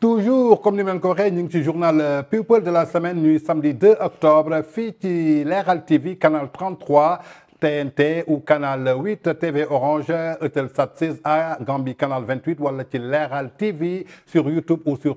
Toujours comme ni ma leen ko waxee ñu ngi ci journal People de la semaine ñuy samedi 2 octobre fii ci Leral TV canal 33 TNT ou canal 8 TV Orange Eutelsat 16A Gambie canal 28 wala ci Leral TV sur YouTube ou sur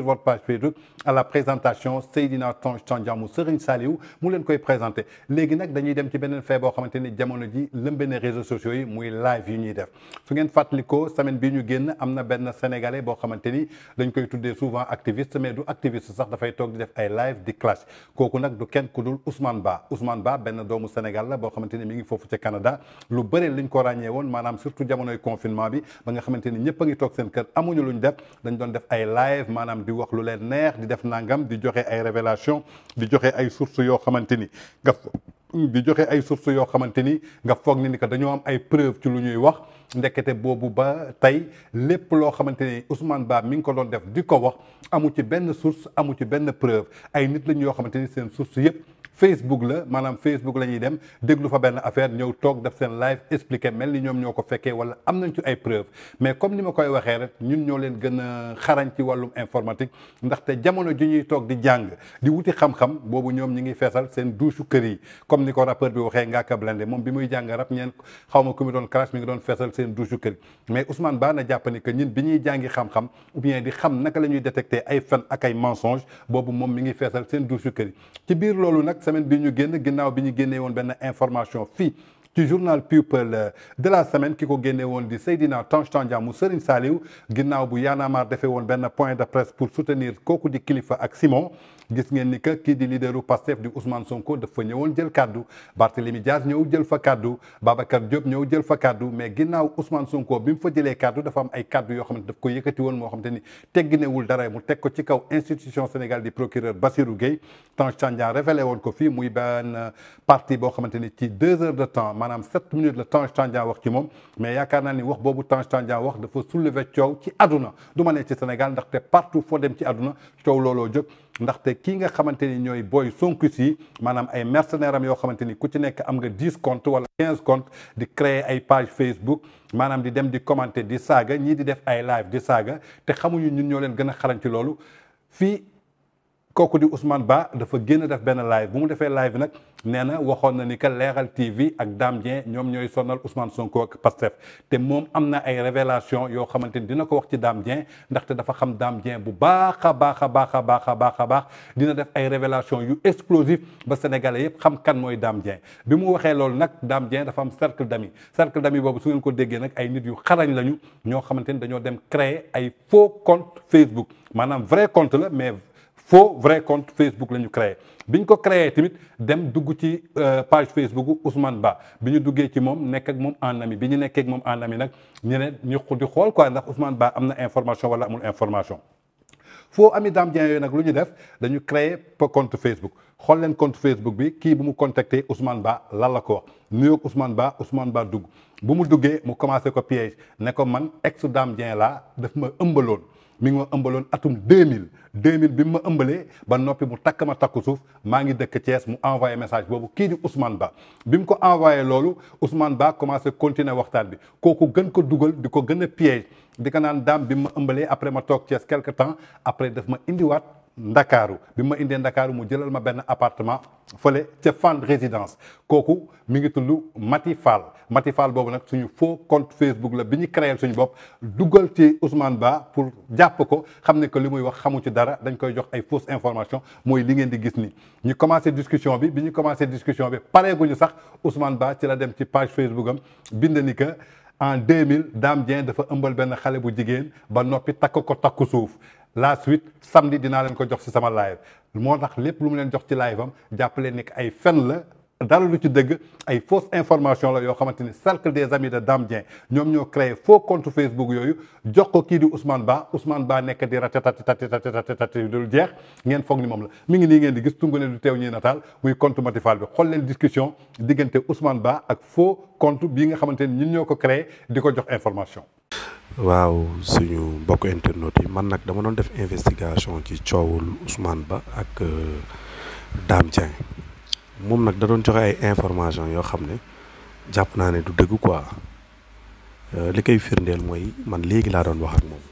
votre page Facebook à la présentation Seydina Tange Tandian Serigne Saliou mu leen koy présenté léegi nag dañuy dem ci beneen fee boo xamante ni jamono ji lëmbe na réseaux sociaux yi muy live yu ñuy def su ngeen fàttalikoo semaine bii ñu génn am na benn sénégalais boo xamante ni dañ koy tuddee souvent activiste mais du activiste sax dafay toog di def ay live di clash kooku nag du kenn ku dul Ousmane Ba benn doomu Sénégal la boo xamante ni mi ngi foofu ca Canada lu bëri liñ ko ràññee woon maanaam surtout jamonoy confinement bi ba nga xamante ni ñëpp a ngi toog seen kër amuñu luñ def dañ doon def ay live maanaam di wax lu leen neex di def nangam di joxe ay révélation di joxe ay sources yoo xamante ni nga foog ni que dañoo am ay preuve ci lu ñuy wax ndekete boobu ba tey lépp loo xamante ni Ousmane Ba mi ngi ko doon def di ko wax amu ci benn source amu ci benn preuve ay nit lañ yoo xamante ni seen source yëpp Facebook la maanaam Facebook la ñuy dem déglu fa benn affaire ñëw toog def seen live expliqué mel ni ñoom ñoo ko fekkee wala am nañ ci ay preuve mais comme ni ma koy waxee rek ñun ñoo leen gën a xarañ ci wàllum informatique ndaxte jamono ji ñuy toog di jàng di wuti xam-xam boobu ñoom ñi ngi feesal seen douche kër yi comme ni ko rappeur bi waxee Ngaaka Blindé moom bi muy jàng rap ñeen xaw ma ku mi doon crash mi ngi doon feesal seen douche kër yi mais Ousmane Ba na jàpp ni que ñun bi ñuy jàngi xam-xam ou bien di xam naka la ñuy détecter ay fen ak ay mensonge boobu moom mi ngi feesal seen douche kër yi ci biir loolu nag semaine bi ñu génn ginnaaw bi ñu génnee woon benn information fii ci journal People de la semaine ki ko génne woon di Seydina Tange Tandian mu Serigne Saliou ginnaaw bu Y'en a marre defee woon benn point de presse pour soutenir kooku di Kilifeu ak Simon gis ngeen ni que kii di leaderu Pastef di Ousmane Sonko dafa ñëwoon jël kaddu Barthélémy Dias ñëw jël fa kaddu Babacar Diop ñëw jël fa kaddu mais ginnaaw Ousmane Sonko bi mu fa jëlee kaddu dafa am ay kaddu yoo xamante daf ko yëkkati woon moo xamante ni tegginewul dara mu teg ko ci kaw institution Sénégal di procureur Bassirou Gueye Tange Tandian révélé woon ko fii muy benn partie boo xamante ni ci 2 heures de temps maanaam 7 minutes la Tange Tandian wax ci moom mais yaakaar naa ni wax boobu Tange Tandian wax dafa soulever coow ci àdduna du ma ne ci Sénégal ndaxte partout foo dem ci àdduna coow looloo jóg ndaxte kii nga xamante ni ñooy booy sonkus yi maanaam ay mercenaires am yoo xamante ni ku ci nekk am nga 10 comptes wala 15 comptes di créer ay page Facebook maanaam di dem di commenter di saaga ñii di def ay live di saaga te xamuñu ñun ñoo leen gën a xarañ ci loolu fii kooku di Ousmane Ba dafa génn def benn live bu mu defee live nag nee na waxoon na ni que Leral TV ak Dame Dieng ñoom ñooy sonal Ousmane Sonko ak Pastef te moom am na ay révélation yoo xamante ni dina ko wax ci Dame Dieng ndaxte dafa xam Dame Dieng bu baax a baax dina def ay révélation yu explosif ba sénégalais yëpp xam kan mooy Dame Dieng bi mu waxee loolu nag Dame Dieng dafa am cercle d'amis boobu su ngeen ko déggee nag ay nit yu xarañ lañu ñoo xamante ni dañoo dem créer ay faux compte Facebook maanaam vrai compte la mais faux vrai compte Facebook la ñu créé bi ñu ko créé tamit dem dugg ci page Facebook Ousmane Ba bi ñu duggee ci moom nekk ak moom en ami bi ñu nekkee ak moom en ami nag ñu ne ñu di xool quoi ndax Ousmane Ba am na information wala amul information faux ami Dame Dieng yooyu nag lu ñu def dañu créé compte Facebook xool leen compte Facebook bi kii bu mu contacté Ousmane Ba lan la ko wax nuyoog Ousmane Ba dugg bu mu duggee mu commencé ko piège ne ko man ex Dame Dieng laa daf ma ëmbaloon mi ngi ma ëmbaloon atum 2000 bi mu ma ëmbalee ba noppi mu takk ma takku suuf maa ngi dëkk Thiès mu envoyé message boobu kii di Ousmane Ba bi mu ko envoyé loolu Ousmane Ba commencé continuer waxtaan bi kooku gën ko dugal di ko gën a piège di ko naan daam bi mu ma ëmbalee après ma toog Thiès quelque temps après daf ma indiwaat Ndakaaru bi ma indee Ndakaaru mu jëlal ma benn appartement fële ca Fann résidence kooku mi ngi tudd Mati Fall boobu nag suñu faux compte Facebook la bi ñu créé suñu bopp dugal ci Ousmane Ba pour jàpp ko xam ne que li muy wax xamu ci dara dañ koy jox ay fausse information mooy li ngeen di gis ni ñu commencé discussion bi pareeguñu sax Ousmane Ba ci la dem ci page Facebook am bind ni que en 2000 Dame Dieng dafa ëmbal benn xale bu jigéen ba noppi takk ko takku suuf la suite samedi dinaa leen ko jox ci sama live moo tax lépp lu mu leen jox ci live am jàppale ni ay fen la dara lu ci dëgg ay fausse information la yoo xamante ni cercle des amis de Dame Dieng ñoom ñoo créé faux compte Facebook yooyu jox ko kii di Ousmane Ba nekk di ratatati dul jeex ngeen foog ni moom la mi ngi nii ngeen di gis tungu ne du teew ñuy nataal muy compte Mati Fall bi xool leen discussion diggante Ousmane Ba ak faux compte bii nga xamante ni ñun ñoo ko créé di ko jox information. waaw suñu mbokk internet yi man nag dama doon def investigation ci coowul Ousmane Ba ak Dame Dieng moom nag da doon joxe ay information yoo xam ne jàpp naa ne du dëgg quoi li koy firndeel mooy man léegi laa doon wax ak moom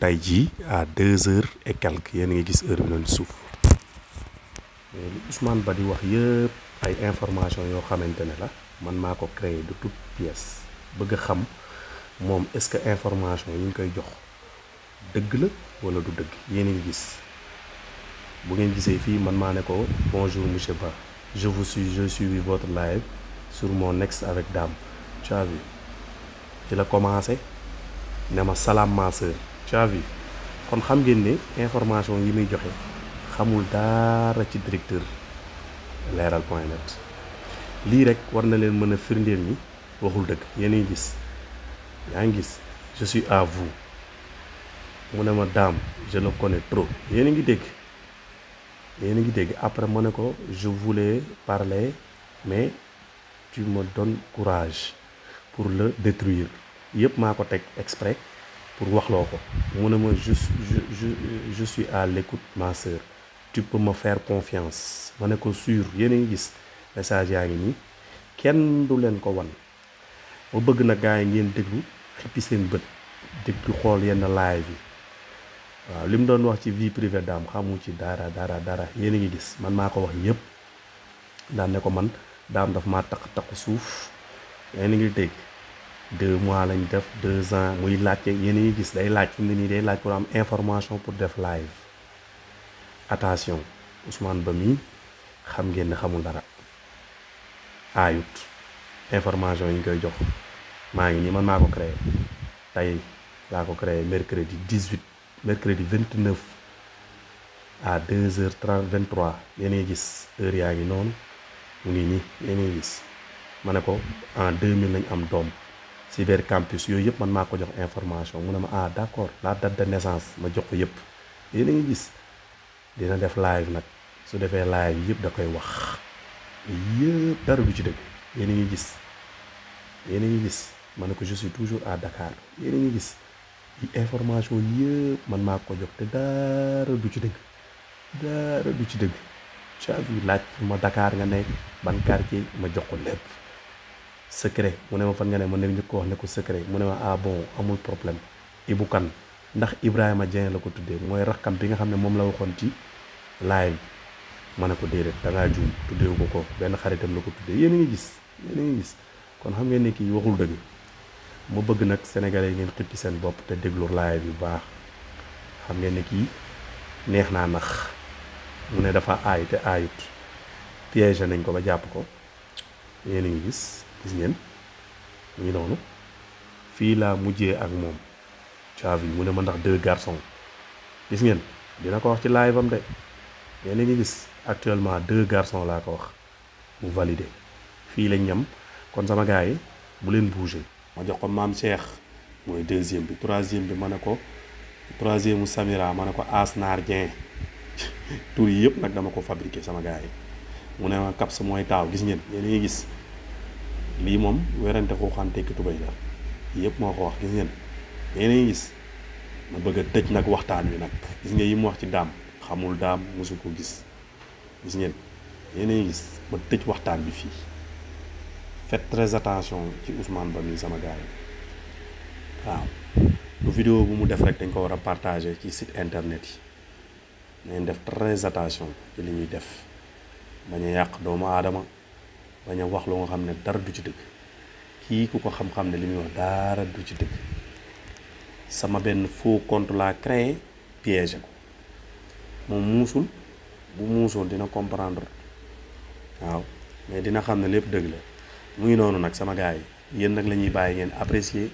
tey jii à 2h et quelques yéen a ngi gis heure bi noonu suuf mais li Ousmane Ba di wax yëpp ay information yoo xamante ne la man maa ko créé de toute pièce bëgg a xam moom est-ce que information yi ñu koy jox dëgg la wala du dëgg yéen a ngi gis bu ngeen gisee fii man maa ne ko bonjour monsieur Ba je suis votre live sur mon next avec Dame tu as vu ci la commencé ne ma salaam ma sœur tu as vu kon xam ngeen ne information yi muy joxe xamul dara ci directeur leral.net lii rek war na leen mën a firndeel ni waxul dëgg yéen a ngi gis yaa ngi gis je suis à vous mu ne ma Dame je le connais trop yéen a ngi dégg après ma ne ko je voulais parler mais tu me donnes courage pour le détruire yëpp maa ko teg exprès pour waxloo ko mu ne ma je suis à l'écoute ma sœur tu peux me faire confiance ma ne ko sûr yéen a ngi gis message yaa ngi nii kenn du leen ko wan ma bëgg na gars yi ngeen déglu xippi seen bët déglu xool yenn live yi waaw li mu doon wax ci vie privée Dame xamu ci dara yéen a ngi gis man maa ko wax yëpp daan ne ko man Dame daf maa taq suuf yéen a ngi dégg 2 mois lañ def 2 ans muy laajte yéen a ngi gis day laaj fi mu ne nii day laaj pour am information pour def live attention Ousmane Ba mii xam ngeen ne xamul dara aayut information yi ñu koy jox maa ngi nii man maa ko créé tey laa ko créé mercredi 29 à 2h23 yéen a ngi gis heure yaa ngi noonu mu ngi nii yéen a ngi gis ma ne ko en 2000 lañ am doom cyber campus yooyu yëpp man maa ko jox information mu ne ma d'accord la date de naissance ma jox ko yëpp yéen a ngi gis dina def live nag su defee live yëpp da koy wax yëpp dara du ci dëgg yéen a ngi gis ma ne ko je suis toujours à Dakar yéen a ngi gis information yëpp man maa ko jox te dara du ci dëgg tu as vu laaj ma Dakar nga nekk ban quartier ma jox ko lépp secret mu ne ma fan nga ne ma ne ñu ko wax ne ko secret mu ne ma bon amul problème Ibou Kane ndax Ibrahima Dieng la ko tuddee mooy rakkam bi nga xam ne moom la waxoon ci live ma ne ko déedéet da ngaa juum tuddeewu ko benn xaritam la ko tuddee yéen a ngi gis kon xam ngeen ne kii waxul dëgg ma bëgg nag sénégalais yi ngeen xippi seen bopp te déglu live yu baax xam ngeen ne kii neex naa nax mu ne dafa aay te aayut piège nañ ko ba jàpp ko yéen a ngi gis ngeen mu ngi noonu fii laa mujjee ak moom caavi mu ne ma ndax 2 garçons gis ngeen dina ko wax ci live am de yéen a ngi gis actuellement 2 garçons laa ko wax mu validé fii lañ ñam kon sama gars yi bu leen bouger ma jox ko maam Cheikh mooy 2e bi 3e bi ma ne ko 3e mu Samira ma ne ko Asnar Dieng tur yi yëpp nag dama ko fabriqué sama gars yi mu ne ma Caps mooy taaw gis ngeen yéen a ngi gis lii moom werante xuuxaan tekki tubay la yëpp moo ko wax gis ngeen yéen a ngi gis ma bëgg a tëj nag waxtaan wi nag gis nga yi mu wax ci Dame xamul Dame mosu ko gis ngeen yéen a ngi gis ma tëj waxtaan bi fii faites très attention ci Ousmane Ba mi sama gars yi waaw lu vidéo bu mu def rek dañ ko war a partager ci site internet yi nañ def très attention ci li ñuy def bañ a yàq doomu aadama bañ a wax lu nga xam ne dara du ci dëgg kii ku ko xam-xam ne li muy wax dara du ci dëgg sama benn faux compte laa créé piégé ko moom muusul bu muusoon dina comprendre waaw mais dina xam ne lépp dëgg la mu ngi noonu nag sama gars yi yéen nag la ñuy bàyyi ngeen apprécier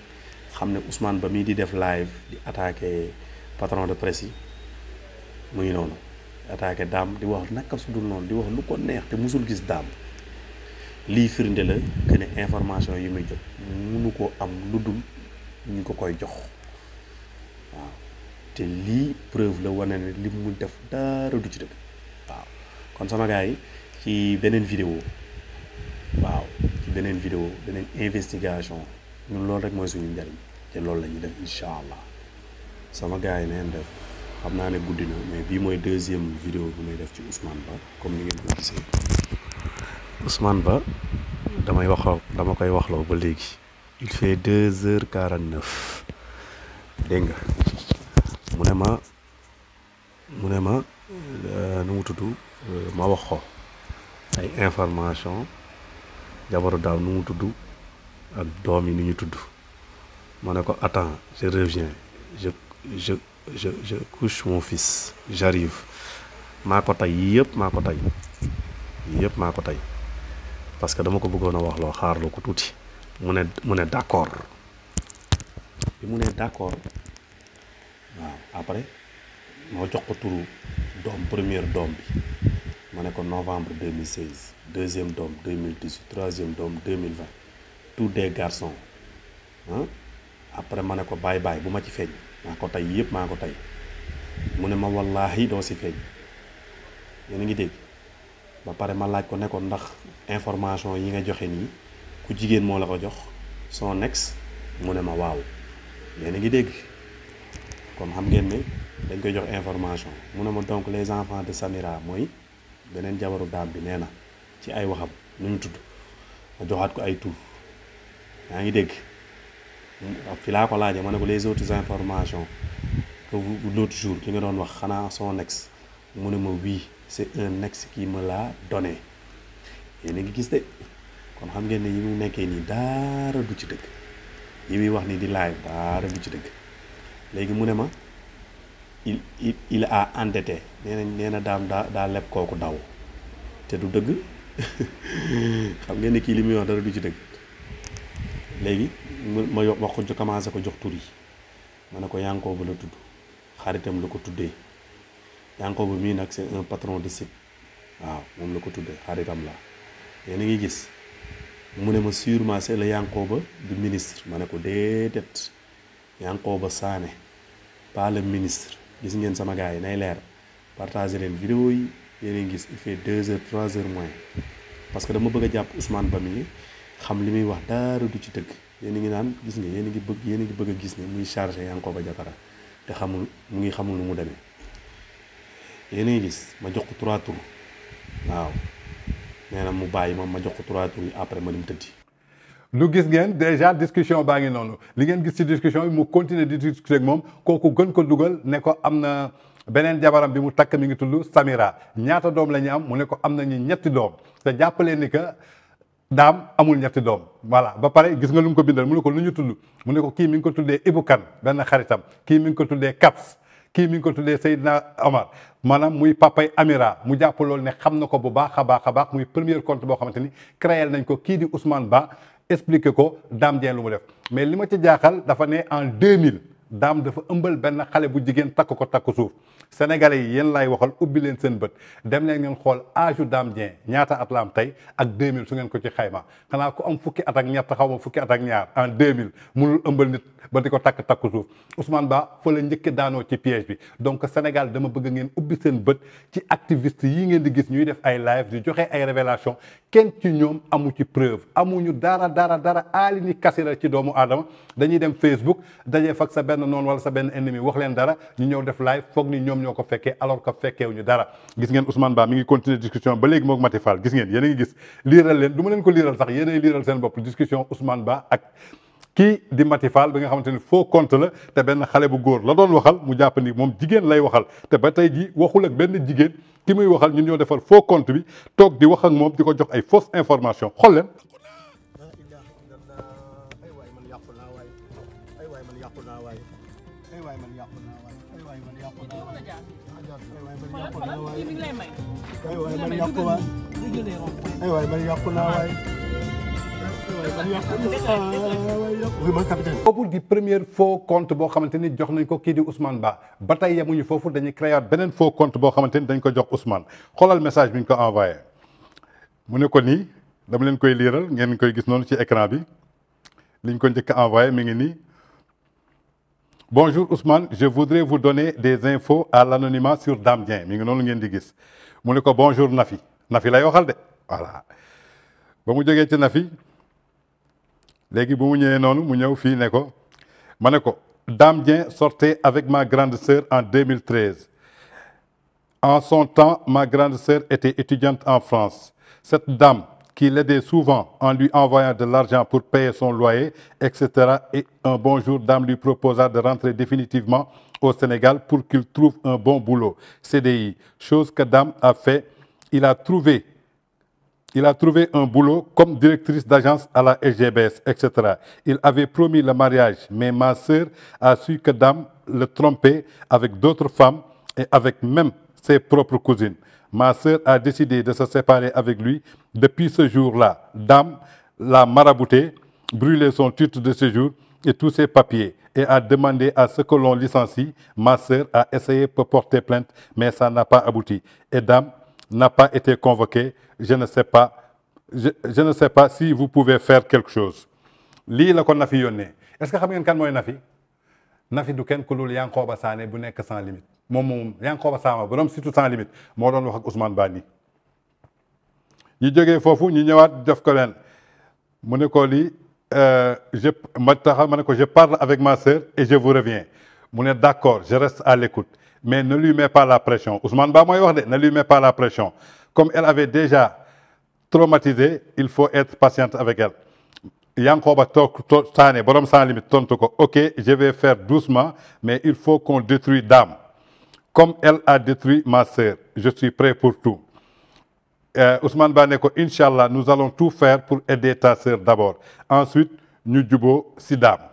xam ne Ousmane Ba mii di def live di attaqué patron de presse yi mu ngi noonu attaqué Dame di wax naka su dul noonu di wax lu ko neex te musul gis Dame lii firnde la que ne information yi muy jot munu ko am lu dul ñu ko koy jox waaw te lii preuve la wane ne li mu def dara du ci dëgg waaw kon sama gars yi ci beneen vidéo beneen investigation ñun loolu rek mooy suñu njariñ te loolu la ñuy def incha allah sama gars yi neen def xam naa ne guddi na mais bii mooy 2e vidéo bu may def ci Ousmane Ba comme ni ngeen ko gisee Ousmane Ba dama koy waxloo ba léegi il fait 2h49 dégg nga mu ne ma nu mu tudd ma wax ko ay information jabaru daaw nu mu tudd ak doom yi ni ñu tudd ma ne ko attends je reviens je couche mon fils j'arrive maa ko tey yii yëpp maa ko tey parce que dama ko bëggoon a wax loo xaarloo ko tuuti mu ne d'accord bi mu ne d'accord waaw après moo jox ko turu doom première doom bi ma ne ko novembre 2016 deuxième doom 2018 troisième doom 2020 tous des garçons après ma ne ko bye bu ma ci feeñ maa ko tey yëpp maa ko tey mu ne ma wallaahi doo si feeñ yéen a ngi dégg ba pare ma laaj ko ne ko ndax information yi nga joxe nii ku jigéen moo la ko jox son ex mu ne ma waaw yéen a ngi dégg kon xam ngeen ne dañ koy jox information mu ne ma donc les enfants de Samira mooy beneen jabaru daam bi nee na ci ay waxam nu ñu tudd ma joxaat ko ay tur yaa ngi dégg fi laa ko laajee ma ne ko les autres informations que l'autre jour ki nga doon wax xanaa son ex mu ne ma oui c'est un ex qui me l'a donné yéen a ngi gis de kon xam ngeen ne yi mu nekkee nii daara du ci dëgg yi muy wax ni di live daara du ci dëgg léegi mu ne ma il a endetté nee na daam daa leb kooku daw te du dëgg xam ngeen ne kii li muy wax dara du ci dëgg léegi ma wax ko commencé ko jox tur yi ma ne ko Yankooba la tudd xaritam la ko tuddee Yankooba mii nag c'est un patron de site waaw moom la ko tuddee xaritam la yéen a ngi gis mu ne ma sûrement c'est le Yankooba du ministre ma ne ko déedéet Yankooba Sané pas le ministre gis ngeen sama gars yi nay leer partager leen vidéo yi yéen a ngi gis il fait 2h 3h moins parce que dama bëgg a jàpp Ousmane Ba mi xam li muy wax dara du ci dëgg yéen a ngi naan gis nga yéen a ngi bëgg a gis ne muy chargé Yankooba Diattara te xamul nu mu demee yéen a ngi gis ma jox ko 3 tours waaw nee na mu bàyyi ma jox ko 3 tours yi après ma dem tëddi. lu gis ngeen déjà discussion baa ngi noonu li ngeen gis ci discussion bi mu continuer di discuter ak moom kooku gën ko dugal ne ko am na beneen jabaram bi mu takk mi ngi tudd Samira ñaata doom la ñu am mu ne ko am nañu ñetti doom te jàppalee ni que daam amul ñetti doom voilà ba pare gis nga lu mu ko bindal mu ne ko lu ñu tudd mu ne ko kii mi ngi ko tuddee Ibou Kane benn xaritam kii mi ngi ko tuddee Kaps kii mi ngi ko tuddee Seydina Omar maanaam muy papay Amira mu jàpp loolu ne xam na ko bu baax a baax muy premier compte boo xamante ni créé nañ ko kii di Ousmane Ba expliqué ko Dame Dieng lu mu def mais li ma ci jaaxal dafa ne en 2000 Dame dafa ëmbal benn xale bu jigéen takk ko takk suuf sénégalais yi yéen laay waxal ubbi leen seen bët dem leen ngeen xool âge u Dame Dieng ñaata at la am tey ak 2000 su ngeen ko ci xayma xanaa ku am fukki at ak ñett xaw ma fukki at ak ñaar en 2000 mënul ëmbal nit ba di ko takk suuf Ousmane Ba fa la njëkke daanoo ci piège bi donc Sénégal dama bëgg ngeen ubbi seen bët ci activiste yi ngeen di gis ñuy def ay live di joxe ay révélation kenn ci ñoom amu ci preuve amuñu dara aali ni kasi la ci doomu aadama dañuy dem Facebook dajee fak sa benn noonu wala sa benn ennemi wax leen dara ñu ñëw def live foog ni ñoom ñoo ko fekkee alors que fekkeewuñu dara gis ngeen Ousmane Ba mi ngi continuer discussion ba léegi moog Mati Fall gis ngeen yéen a ngi gis liiral leen du ma leen ko liiral sax yéen a liiral seen bopp discussion Ousmane Ba ak kii di Mati Fall bi nga xamante ni faux compte la te benn xale bu góor la doon waxal mu jàpp ni moom jigéen lay waxal te ba tey ji waxul ak benn jigéen ki muy waxal ñun ñoo defar faux compte bi toog di wax ak moom di ko jox ay fausse information xool leen. boobu di premier faux compte boo xamante ni jox nañ ko kii di Ousmane ba tey yemuñu foofu dañuy créer beneen faux compte boo xamante ni dañ ko jox Ousmane xoolal message bi ñu ko envoyé mu ne ko nii dama leen koy liiral ngeen koy gis noonu ci écran bi liñ ko njëkk a envoyé mi ngi nii. Bonjour Ousmane, je voudrais vous donner des infos à l'anonymat sur Dame Dieng mi ngi noonu ngeen di gis mu ne ko bonjour Nafi lay waxal de voilà ba mu jógee ci Nafi léegi bu mu ñëwee noonu mu ñëw fii ne ko ma ne ko Dame Dieng sortait avec ma grande sœur en 2013 en son temps ma grande sœur était étudiante en France cette dame qui l'aidait souvent en lui envoyant de l'argent pour payer son loyer, etc. Et un bon jour, Dame lui proposa de rentrer définitivement au Sénégal pour qu'il trouve un bon boulot, CDI. Chose que Dame a fait. Il a trouvé un boulot comme directrice d'agence à la SGBS, etc. Il avait promis le mariage, mais ma sœur a su que Dame le trompait avec d'autres femmes et avec même ses propres cousines. Ma sœur a décidé de se séparer avec lui. Depuis ce jour-là, Dame l'a marabouté, brûlé son titre de séjour et tous ses papiers et a demandé à ce que l'on licencie. Ma sœur a essayé de porter plainte, mais ça n'a pas abouti. Et Dame n'a pas été convoquée. Je ne sais pas si vous pouvez faire quelque chose. Lii la ko Nafi yónnee est-ce que xam ngeen kan mooy Nafi Nafi du kenn ku dul Yankoba Sané bu nekk sans limite moom Yankoba Sané borom surtout sans limite moo doon wax ak Ousmane Ba nii ñu jógee foofu ñu ñëwaat def ko leen mu ne ko lii je parle avec ma sœur et je vous reviens mu ne d'accord je reste à l'écoute mais ne lui mets pas la pression Ousmane Ba mooy wax de ne lui mets pas la pression comme elle avait déjà traumatisé il faut être patiente avec elle Yankoba Sané borom sans limite tontu ko ok je vais faire doucement mais il faut qu'on détruise Dame comme elle a détruit ma sœur je suis prêt pour tout Ousmane Ba ne ko Inch'Allah nous allons tout faire pour aider ta sœur d'abord ensuite ñu juboo si Dame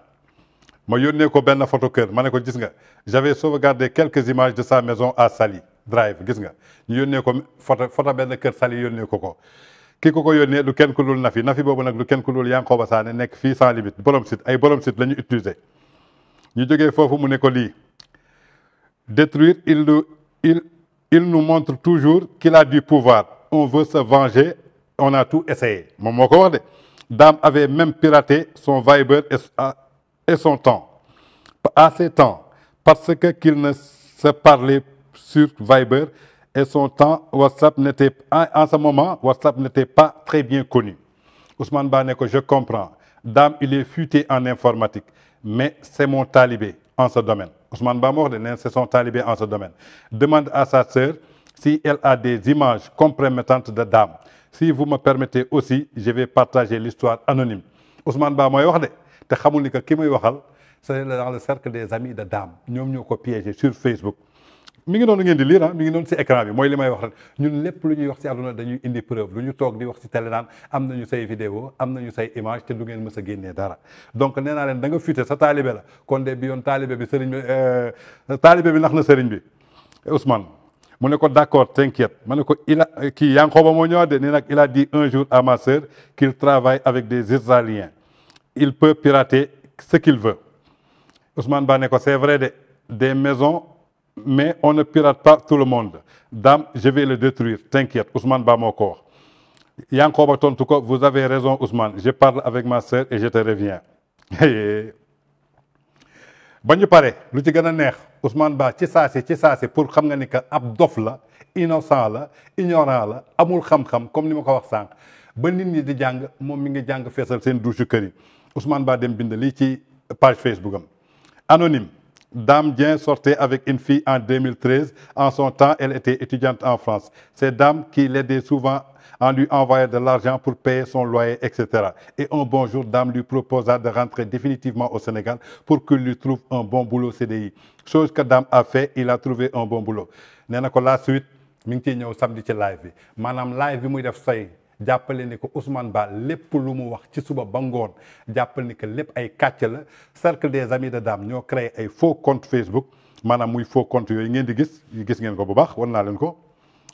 ma yónnee ko benn photo kër ma ne ko gis nga j'avais sauvegardé quelques images de sa maison à Saly Drive gis nga ñu yónnee ko photo benn kër Saly yónnee ko ki ko yónnee du kenn ku dul Nafi boobu nag du kenn ku dul Yankoba Sané nekk fii sans limite borom site ay borom site la ñu utiliser ñu jógee foofu mu ne ko lii détruire il nous montre toujours qu'il a du pouvoir on veut se venger on a tout essayé moom moo ko wax de Dame avait même piraté son Viber et son temps à ses temps parce que qu'il ne se parlait sur Viber et son temps WhatsApp n'était en ce moment WhatsApp n'était pas très bien connu Ousmane Ba ne ko je comprends Dame il est futé en informatique mais c'est mon talibé en ce domaine Ousmane Ba moo wax de ne c'est son talibé en ce domaine demande à sa sœur si elle a des images compromettantes de Dame si vous me permettez aussi je vais partager l'histoire anonyme Ousmane Ba mooy wax de te xamul ni que ki muy waxal c'est dans le cercle des amis de Dame ñoom ñoo ko piégé sur Facebook mi ngi noonu ngeen di lire mi ngi noonu ci écran bi mooy li may wax rek ñun lépp lu ñuy wax ci àdduna dañuy indi preuve lu ñu toog di wax ci télé naan am nañu say vidéo am nañu say image te du ngeen mës a génnee dara donc nee naa leen da nga fuité sa taalibe la kon de bi yoon taalibe bi sëriñ bi taalibe bi nax na sëriñ bi Ousmane mu ne ko d'accord t'inquiète ma ne ko kii Yankoba moo ñëwaat de ni nag il a dit un jour à ma sœur qu'il travaille avec des Israéliens il peut pirater ce qu'il veut Ousmane Ba ne ko c'est vrai des maisons mais on ne pirate pas tout le monde Dame je vais le détruire t'inquiète Ousmane Ba moo ko wax Yankoba tontu ko vous avez raison Ousmane je parle avec ma sœur et je te reviens ba ñu pare lu ci gën a neex Ousmane Ba ci saasi pour xam nga ni que ab dof la innocent la ignorant la amul xam-xam comme ni ma ko wax sànq ba nit ñi di jàng moom mi ngi jàng feesal seen douche kër yi Ousmane Ba dem bind lii ci page Facebook am anonyme Dame Dieng sortait avec une fille en 2013 en son temps elle était étudiante en France c'est Dame qui l'aidait souvent en lui envoyant de l'argent pour payer son loyer etc et un bon jour Dame lui proposa de rentrer définitivement au Sénégal pour qu'il lui trouve un bon boulot CDI chose que Dame a fait il a trouvé un bon boulot nee na ko la suite mi ngi ciy ñëw samedi ci live bi maanaam live bi muy def say jàppale ni ko Ousmane Ba lépp lu mu wax ci suba ba ngoon jàppale ni que lépp ay kàcc la cercle des amis de Dame ñoo créé ay faux compte Facebook maanaam muy faux compte yooyu ngeen di gis ngeen ko bu baax wan naa leen ko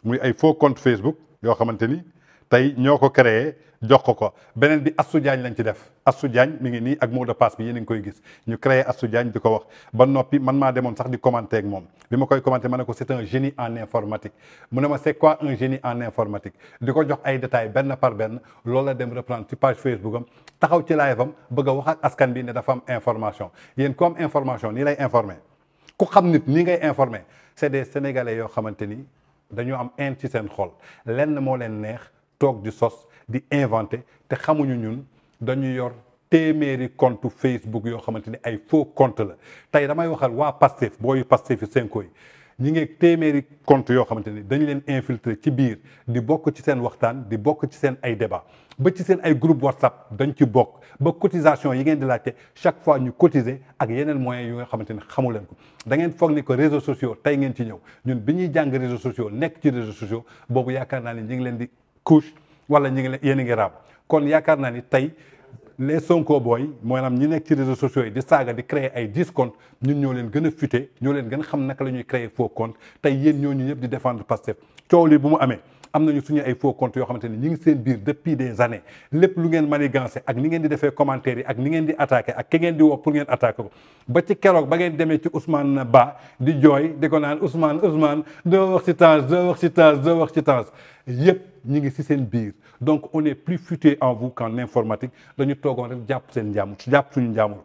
muy ay faux compte Facebook yoo xamante ni tey ñoo ko créé jox ko beneen bi Assou Diagne lañ ci def Assou Diagne mi ngi nii ak mot de passe bi yéen a ngi koy gis ñu créé Assou Diagne di ko wax ba noppi man maa demoon sax di commenter ak moom bi ma koy commenter ma ne ko c'est un génie en informatique mu ne ma c'est quoi un génie en informatique di ko jox ay détails benn par benn loolu la dem reprendre ci page Facebook am taxaw ci live am bëgg a wax ak askan bi ne dafa am information yéen comme information nii lay informer ku xam nit nii ngay informer c'est des sénégalais yoo xamante ni dañoo am haine ci seen xol lenn moo leen neex toog di sos di inventé te xamuñu ñun dañu yor téeméeri compte Facebook yoo xamante ni ay faux compte la tey damay waxal waa Pastef booyu Pastef yi Sonko yi ñi ngi téeméeri compte yoo xamante ni dañu leen infiltrer ci biir di bokk ci seen waxtaan di bokk ci seen ay débat ba ci seen ay groupe WhatsApp dañ ci bokk ba cotisation yi ngeen di laajte chaque fois ñu cotiser ak yeneen moyens yu nga xamante ni xamu leen ko da ngeen foog ni ko réseaux sociaux tey ngeen ci ñëw ñun bi ñuy jàng réseaux sociaux nekk ci réseaux sociaux boobu yaakaar naa ni ñi ngi leen di couche wala ñi ngi leen yéen a ngi raam kon yaakaar naa ni tey les Sonko boy maanaam ñi nekk ci réseaux sociaux yi di saaga di créer ay 10 comptes ñun ñoo leen gën a futé ñoo leen gën a xam naka la ñuy créer faux compte tey yéen ñooñu ñëpp di défendre Pastef coow li bu mu amee am nañu suñu ay faux comptes yoo xamante ni ñi ngi seen biir depuis des années lépp lu ngeen manigancé ak ni ngeen di defee commentaires yi ak ni ngeen di attaqué ak ki ngeen di woo pour ngeen attaqué ko ba ci keroog ba ngeen demee ci Ousmane Ba di jooy di ko naan Ousmane doo wax ci Tange doo wax ci Tange doo wax ci Tange yëpp ñi ngi ci seen biir donc on est plus futé en vous qu'en informatique dañu toogoon rek jàpp seen njaamur jàpp suñu njaamur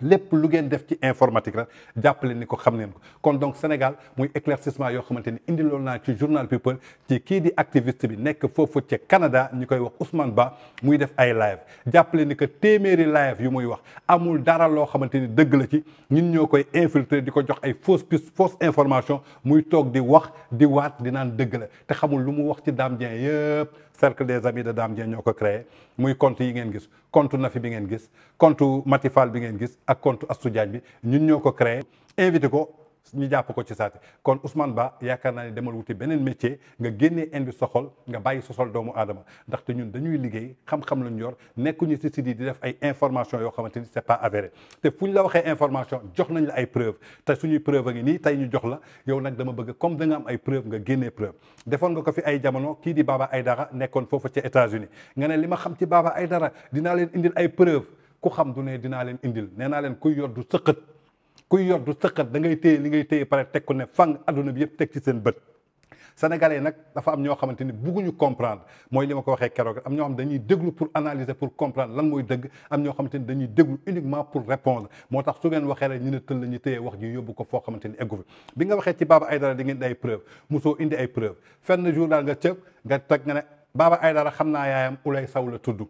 lépp lu ngeen def ci informatique rek jàppale ni ko xam ngeen ko kon donc Sénégal muy éclaircissement yoo xamante ni indi loolu naa ci journal People ci kii di activiste bi nekk foofu ca Canada ñu koy wax Ousmane Ba muy def ay live jàppale ni que téeméeri live yu muy wax amul dara loo xamante ni dëgg la ci ñun ñoo koy infiltrer di ko jox ay fausse piste fausse information muy toog di wax di waat di naan dëgg la te xamul lu mu wax ci Dame Dieng yëpp cercle des amis de Dame Dieng ñoo ko créé muy compte yi ngeen gis compte Nafi bi ngeen gis compte Matifal bi ngeen gis ak compte Astou Diagne bi ñun ñoo ko créé invité ko ñu jàpp ko ci saati kon Ousmane Ba yaakaar naa ne demal wuti beneen métier nga génnee indi soxol nga bàyyi sosol doomu aadama ndaxte ñun dañuy liggéey xam-xam lañu yor nekkuñu ci site yi di def ay information yoo xamante ni c'est pas avéré te fu ñu la waxee information jox nañ la ay preuve te suñuy preuve a ngi nii tey ñu jox la yow nag dama bëgg comme da nga am ay preuve nga génnee preuve defoon nga ko fi ay jamono kii di Baba Aydara nekkoon foofu ca États-Unis nga ne li ma xam ci Baba Aydara dinaa leen indil ay preuve ku xam du ne dinaa leen indil nee naa leen kuy yor du sëqët kuy yor du sëqat da ngay téye li ngay téye pare teg ko ne fang adduna bi yëpp teg ci seen bët sénégalais nag dafa am ñoo xamante ni bugguñu comprendre mooy li ma ko waxee keroog am ñoo xam dañuy déglu pour analyser pour comprendre lan mooy dëgg am ñoo xamante ni dañuy déglu uniquement pour répondre moo tax su ngeen waxee rek ñu ne tël la ñu téye wax ji yóbbu ko foo xamante ni eggu fi bi nga waxee ci Baba Aydara di ngeen di ay preuve mosoo indi ay preuve fenn journal nga cëg nga teg nga ne Baba Aydara xam naa yaayam Ulay Saw la tudd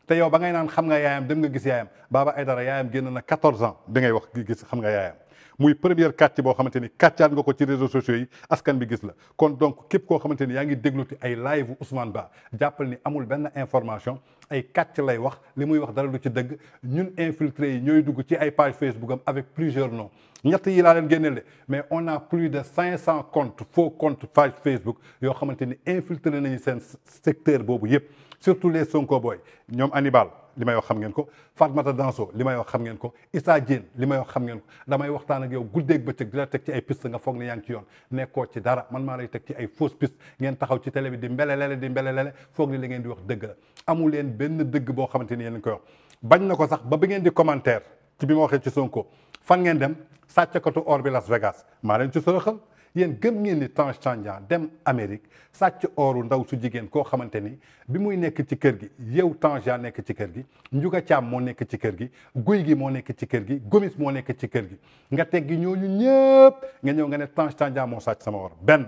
te yow ba ngay naan xam nga yaayam dem nga gis yaayam Baba Aydara yaayam génn na 14 ans bi ngay wax gis xam nga yaayam muy première kàcc boo xamante ni kàccaat nga ko ci réseaux sociaux yi askan bi gis la kon donc képp koo xamante ni yaa ngi dégluti ay live Ousmane Ba jàppal ni amul benn information ay kàcc lay wax li muy wax dara du ci dëgg ñun infiltré yi ñooy dugg ci ay page Facebook am avec plusieurs noms ñett yi laa leen génneel de mais on a plus de 500 comptes faux comptes page Facebook yoo xamante ni infiltré nañu seen secteur boobu yëpp surtout les Sonko boy ñoom Hannibal li may wax xam ngeen ko Fatmata Danso li may wax xam ngeen ko Issa Diène li may wax xam ngeen ko damay waxtaan ak yow guddeeg bëccëg di la teg ci ay piste nga foog ne yaa ngi ci yoon nekkoo ci dara man maa lay teg ci ay fausse piste ngeen taxaw ci télé bi di mbelelele foog ni li ngeen di wax dëgg la amu leen benn dëgg boo xamante ni yéen a koy wax bañ na ko sax ba ngeen di commentaire ci bi ma waxee ci Sonko fan ngeen dem sàccakatu or bi Las Vegas maa leen ci sërëxal yéen gëm ngeen ni Tange Tandian dem Amérique sàcc ooru ndaw su jigéen koo xamante ni bi muy nekk ci kër gi yow Tange nekk ci kër gi Ndiouga Thiam moo nekk ci kër gi Guy gi moo nekk ci kër gi Gomis moo nekk ci kër gi nga teggi ñooñu ñëpp nga ñëw nga ne Tange Tandian moo sàcc sama or benn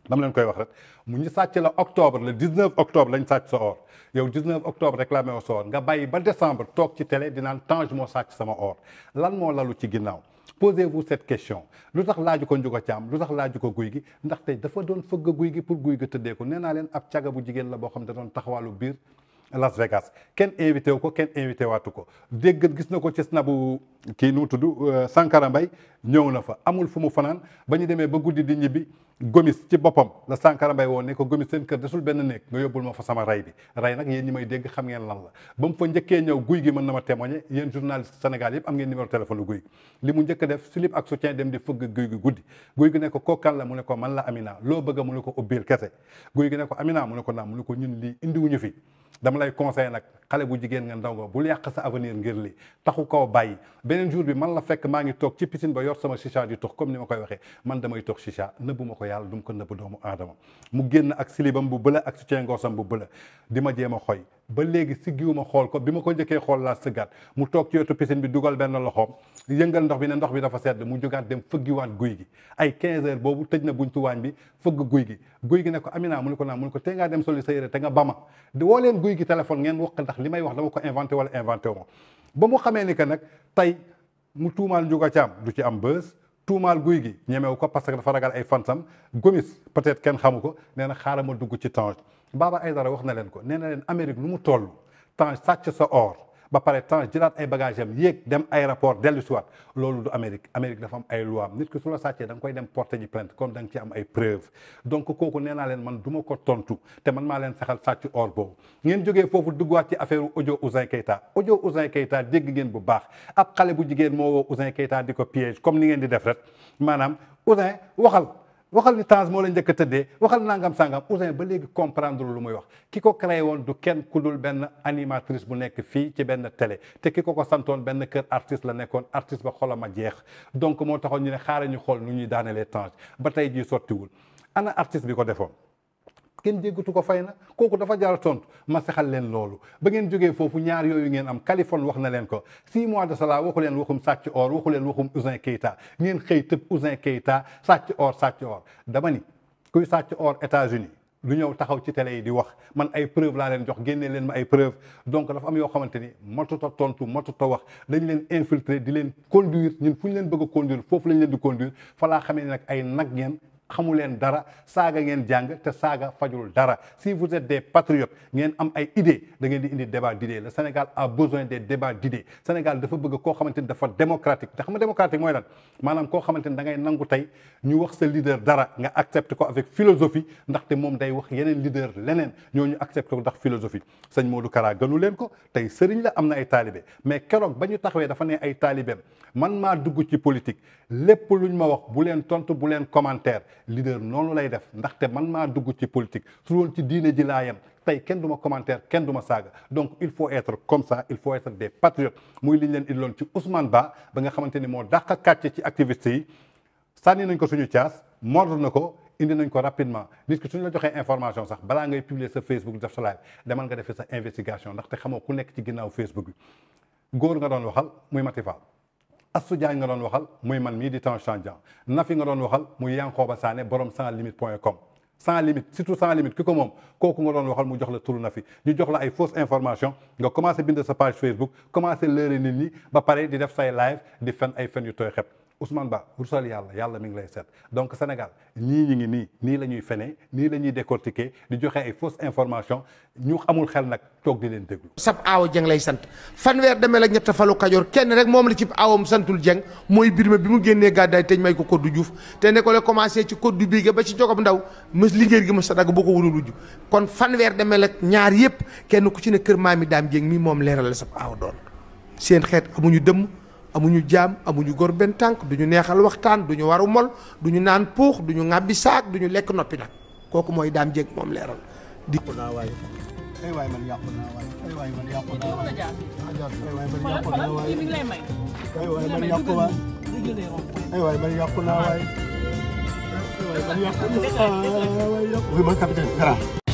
dama leen koy wax rek mu ñu sàcc la octobre le 19 octobre lañ sàcc sa or yow 19 octobre réclamé wo sa or nga bàyyi ba décembre toog ci télé di naan Tange moo sàcc sama or lan moo lalu ci ginnaaw posez-vous cette question lu tax laaju ko Ndiouga Thiam lu tax laaju ko Guy gi ndaxte dafa doon fëgg Guy gi pour Guy gi tëddee ko nee naa leen ab caga bu jigéen la boo xam ne da doon taxawaalu biir Las Vegas kenn invité wu ko kenn invité waatu ko dégg gis na ko ci snabu kii nu mu tudd Sankara Mbaye ñëw na fa amul fu mu fanaan ba ñu demee ba guddi di ñibbi Gomis ci boppam la Sankara Mbaye woon ne ko Gomis seen kër desul benn néeg nga yóbbul ma fa sama ray bi ray nag yéen ñi may dégg xam ngeen lan la ba mu fa njëkkee ñëw Guy gi mën na ma témoigner yéen journaliste Sénégal yëpp am ngeen numéro téléphone Guy gi li mu njëkk a def slip ak soutien dem di fëgg Guy gi guddi Guy gi ne ko kookan la mu ne ko man la Amina loo bëgg mu ne ko ubbil kese Guy gi ne ko Amina mu ne ko naam mu ne ko ñun lii indiwuñu fi dama lay conseillé nag xale bu jigéen nga ndaw nga bul yàq sa avenir ngir lii taxu koo bàyyi beneen jour bi man la fekk maa ngi toog ci piscine ba yor sama chicha di tux comme ni ma koy waxee man damay tox chicha nëbbu ma ko yàlla du ma ko nëbb doomu aadama mu génn ak silibam bu bëla ak soutien ngoosam bu bëla di ma jéem a xoy ba léegi siggiwuma xool ko bi ma ko njëkkee xool laa sëggaat mu toog ci wetu piscine bi dugal benn loxoom yëngal ndox bi ne ndox bi dafa sedd mu jógaat dem fëggiwaat Guy gi ay 15 heures boobu tëj na buntu waañ bi fëgg Guy gi ne ko Amina mu ne ko naa mu ne ko tey ngaa dem soli sa yére te nga bama di woo leen Guy gi téléphone ngeen wax ndax li may wax dama ko inventé wala inventé wu ma ba mu xamee ni que nag tey mu tuumaal Ndiouga Thiam du ci am bës tuumaal guy gi ñemewu ko parce que dafa ragal ay fansam Gomis peut-être kenn xamu ko nee na xaaral ma dugg ci Tange Baba Aïdara wax na leen ko nee na leen Amérique lu mu toll Tange sàcc sa or ba pare Tange jëlaat ay bagages am yéeg dem aéroport dellu si waat loolu du Amérique dafa am ay loi am nit ki su la sàccee da nga koy dem porter ji plainte comme da nga ci am ay preuve donc kooku nee naa leen man du ma ko tontu te man maa leen fexal sàcc or boobu ngeen jógee foofu duggaat ci affaire audio Ouzin Keita dégg ngeen bu baax ab xale bu jigéen moo woo Ouzin Keita di ko piège comme ni ngeen di def rek maanaam Ouzin waxal ni Tange moo la njëkk a tëddee waxal nangam sangam Ouzin ba léegi comprendre lu muy wax ki ko créé woon du kenn ku dul benn animatrice bu nekk fii ci benn télé te ki ko santoon benn kër artiste la nekkoon artiste ba xolam a jeex donc moo taxoon ñu ne xaaral ñu xool nu ñuy daanelee Tange ba tey jii sottiwul ana artiste bi ko defoon kenn jéggatu ko fay na kooku dafa jaar tontu ma saxal leen loolu ba ngeen jógee foofu ñaar yooyu ngeen am Kaliphone wax na leen ko 6 mois de cela waxu leen waxum sàcc or waxu leen waxum Ouzin Keita ngeen xëy tëb Ouzin Keita sàcc or dama ni kuy sàcc or États-Unis lu ñëw taxaw ci télé yi di wax man ay preuve laa leen jox génnee leen ma ay preuve donc dafa am yoo xamante ni matuta tontu matuta wax dañ leen infiltrer di leen conduire ñun fu ñu leen bëgg a conduire foofu lañ leen di conduire fa laa xamee ne nag ay nag ngeen xamu leen dara saaga ngeen jàng te saaga fajul dara si vous êtes des patriotes ngeen am ay idées da ngeen di indi débat d'idées le Sénégal a besoin des débats d'idées Sénégal dafa bëgg koo xamante ni dafa démocratique te xam nga démocratique mooy lan maanaam koo xamante ni da ngay nangu tey ñu wax sa leader dara nga accepté ko avec philosophie ndaxte moom day wax yeneen leader leneen ñooñu accepté ko ndax philosophie sëñ Modou Kara gënu leen ko tey sëriñ la am na ay taalibe mais keroog ba ñu taxawee dafa ne ay taalibeem man maa dugg ci politique lépp luñ ma wax bu leen tontu bu leen commentaire leader noonu lay def ndaxte man maa dugg ci politique su doon ci diine ji laa yem tey kenn du ma commentaire kenn du ma saaga donc il faut être comme ça il faut être des patriotes muy liñ leen indiloon ci Ousmane Ba nga xamante ni moo dàq kàcce ci activistes yi sànni nañ ko suñu caas mordre na ko indi nañ ko rapidement nit ki suñu la joxee information sax balaa ngay publier sa Facebook def sa live demal nga defee sa investigation ndaxte xamoo ku nekk ci ginnaaw Facebook bi góor nga doon waxal muy Mati Fall Astou Diagne nga doon waxal muy man mii di Tange Tandian Nafi nga doon waxal muy Yankhoba Sané borom sans limite.com sans limite surtout sans limite ki ko moom kooku nga doon waxal mu jox la turu Nafi ñu jox la ay fausse information nga commencé bind sa page Facebook commencé lëre nit ñi ba pare di def say live di fen ay fen yu tooy xep Ousmane Ba rusal yàlla mi ngi lay seet donc Sénégal ñii ñi ngi nii la ñuy fenee nii la ñuy décortiquer di joxe ay fausse information ñu amul xel nag toog di leen déglu. sab aawo jeng lay sant fanweer demee la ñett falu Kajoor kenn rek moom la ci aawam santul jeng mooy Birima bi mu génnee gàddaay teñ may ko koddu Juuf te ne ko la commencé ci koddu bii ba ci jogob ndaw mës liggéey gi ma sa dagg boo ko wulul wujj kon fanweer demee la ñaar yëpp kenn ku ci ne kër maami daam jeng mi moom leeral la sab aawo doon seen xeet amuñu dëmm amuñu jaam amuñu góor benn tànk duñu neexal waxtaan duñu waru mol duñu naan puux duñu ŋàbbi saak duñu lekk noppi nag kooku mooy daam jéeg moom leeral di naa waay ay waay man yàqu naa waay ay waay man yàqu naa waay ay waay man yàqu naa waay ay waay man yàqu waay ay waay man yàqu naa waay ay waay man yàqu naa waay man capitaine